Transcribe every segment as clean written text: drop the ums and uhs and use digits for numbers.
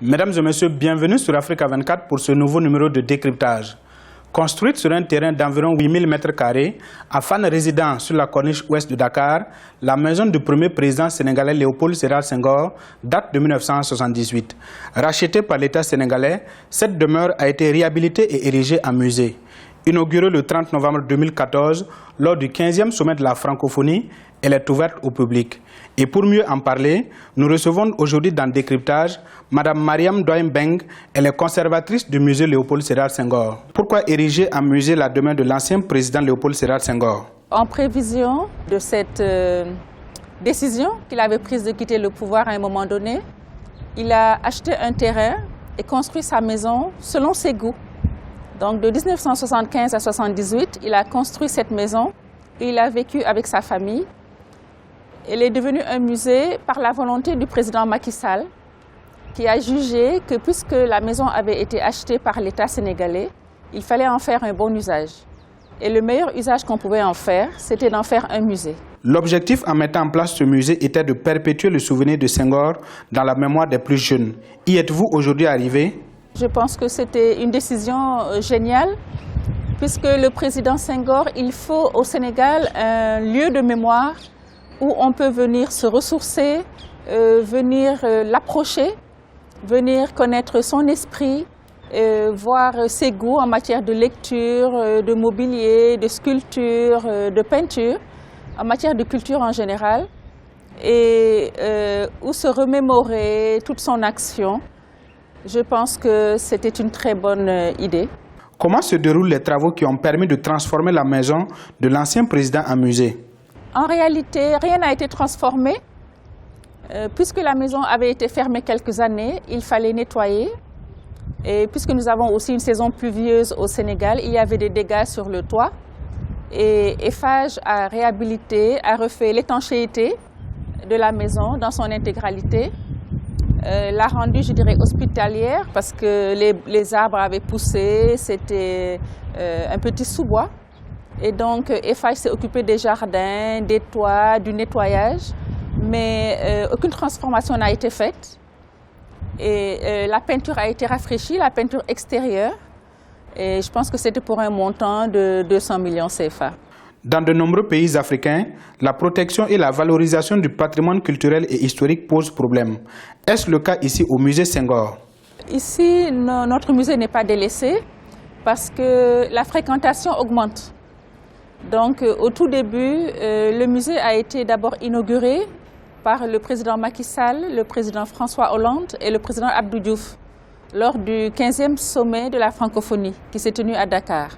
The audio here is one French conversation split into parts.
Mesdames et messieurs, bienvenue sur Africa 24 pour ce nouveau numéro de décryptage. Construite sur un terrain d'environ 8000 m², à Fann résidant sur la corniche ouest de Dakar, la maison du premier président sénégalais Léopold Sédar Senghor date de 1978. Rachetée par l'État sénégalais, cette demeure a été réhabilitée et érigée en musée. Inaugurée le 30 novembre 2014 lors du 15e sommet de la francophonie, elle est ouverte au public. Et pour mieux en parler, nous recevons aujourd'hui dans Décryptage Mme Mariam Doyen Beng, elle est conservatrice du musée Léopold Sédar Senghor. Pourquoi ériger en musée la demeure de l'ancien président Léopold Sédar Senghor? En prévision de cette décision qu'il avait prise de quitter le pouvoir à un moment donné, il a acheté un terrain et construit sa maison selon ses goûts. Donc de 1975 à 1978, il a construit cette maison et il a vécu avec sa famille. Elle est devenue un musée par la volonté du président Macky Sall, qui a jugé que puisque la maison avait été achetée par l'État sénégalais, il fallait en faire un bon usage. Et le meilleur usage qu'on pouvait en faire, c'était d'en faire un musée. L'objectif en mettant en place ce musée était de perpétuer le souvenir de Senghor dans la mémoire des plus jeunes. Y êtes-vous aujourd'hui arrivé? Je pense que c'était une décision géniale, puisque le président Senghor, il faut au Sénégal un lieu de mémoire où on peut venir se ressourcer, venir l'approcher, venir connaître son esprit, voir ses goûts en matière de lecture, de mobilier, de sculpture, de peinture, en matière de culture en général, et où se remémorer toute son action. Je pense que c'était une très bonne idée. Comment se déroulent les travaux qui ont permis de transformer la maison de l'ancien président en musée? En réalité, rien n'a été transformé. Puisque la maison avait été fermée quelques années, il fallait nettoyer. Et puisque nous avons aussi une saison pluvieuse au Sénégal, il y avait des dégâts sur le toit. Et Eiffage a réhabilité, a refait l'étanchéité de la maison dans son intégralité. L'a rendue, je dirais, hospitalière parce que les arbres avaient poussé, c'était un petit sous-bois. Et donc, Eiffage s'est occupé des jardins, des toits, du nettoyage, mais aucune transformation n'a été faite. Et la peinture a été rafraîchie, la peinture extérieure, et je pense que c'était pour un montant de 200 millions CFA. Dans de nombreux pays africains, la protection et la valorisation du patrimoine culturel et historique posent problème. Est-ce le cas ici au musée Senghor? Ici, notre musée n'est pas délaissé parce que la fréquentation augmente. Donc, au tout début, le musée a été d'abord inauguré par le président Macky Sall, le président François Hollande et le président Abdou Diouf lors du 15e sommet de la francophonie qui s'est tenu à Dakar.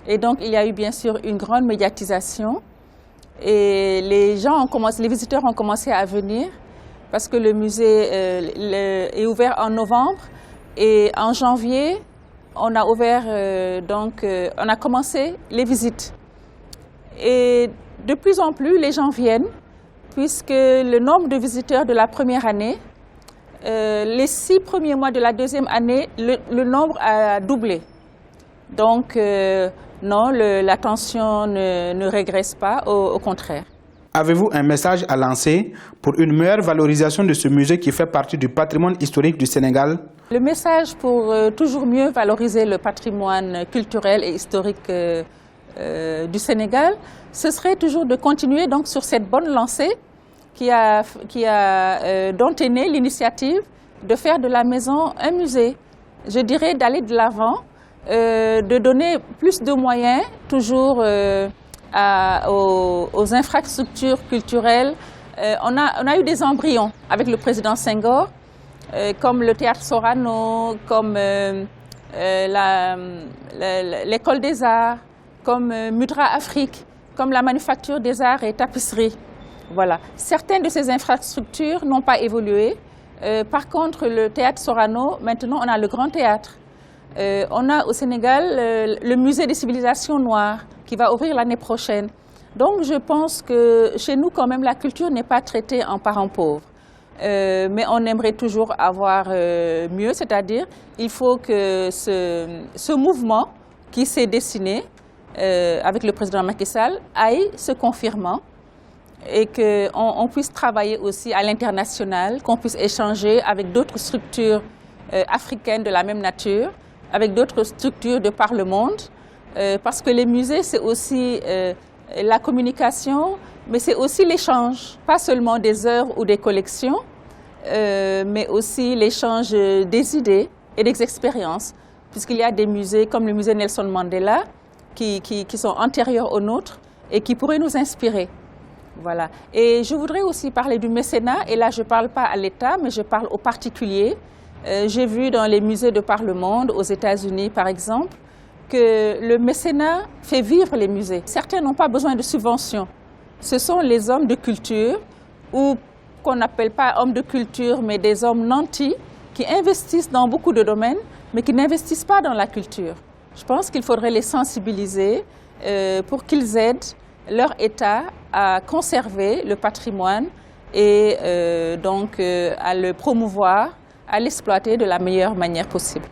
Et donc, il y a eu bien sûr une grande médiatisation et les visiteurs ont commencé à venir parce que le musée est ouvert en novembre et en janvier, on a commencé les visites. Et de plus en plus, les gens viennent puisque le nombre de visiteurs de la première année, les 6 premiers mois de la deuxième année, le nombre a doublé. Donc, non, la tension ne régresse pas, au contraire. Avez-vous un message à lancer pour une meilleure valorisation de ce musée qui fait partie du patrimoine historique du Sénégal? Le message pour toujours mieux valoriser le patrimoine culturel et historique du Sénégal, ce serait toujours de continuer donc sur cette bonne lancée dont est née l'initiative de faire de la maison un musée. Je dirais d'aller de l'avant, de donner plus de moyens toujours aux infrastructures culturelles. On a eu des embryons avec le président Senghor, comme le théâtre Sorano, comme l'école des arts, comme Mudra Afrique, comme la manufacture des arts et tapisseries. Voilà. Certaines de ces infrastructures n'ont pas évolué. Par contre, le théâtre Sorano, maintenant on a le grand théâtre. On a au Sénégal le musée des civilisations noires qui va ouvrir l'année prochaine. Donc je pense que chez nous quand même la culture n'est pas traitée en parents pauvres. Mais on aimerait toujours avoir mieux, c'est-à-dire il faut que ce mouvement qui s'est dessiné avec le président Macky Sall aille se confirmant et qu'on puisse travailler aussi à l'international, qu'on puisse échanger avec d'autres structures africaines de la même nature, avec d'autres structures de par le monde, parce que les musées, c'est aussi la communication, mais c'est aussi l'échange, pas seulement des œuvres ou des collections, mais aussi l'échange des idées et des expériences, puisqu'il y a des musées comme le musée Nelson Mandela qui sont antérieurs aux nôtres et qui pourraient nous inspirer. Voilà. Et je voudrais aussi parler du mécénat, et là je ne parle pas à l'État, mais je parle aux particuliers. J'ai vu dans les musées de par le monde, aux États-Unis par exemple, que le mécénat fait vivre les musées. Certains n'ont pas besoin de subventions. Ce sont les hommes de culture, ou qu'on n'appelle pas hommes de culture, mais des hommes nantis, qui investissent dans beaucoup de domaines, mais qui n'investissent pas dans la culture. Je pense qu'il faudrait les sensibiliser pour qu'ils aident leur État à conserver le patrimoine et donc à le promouvoir, à l'exploiter de la meilleure manière possible.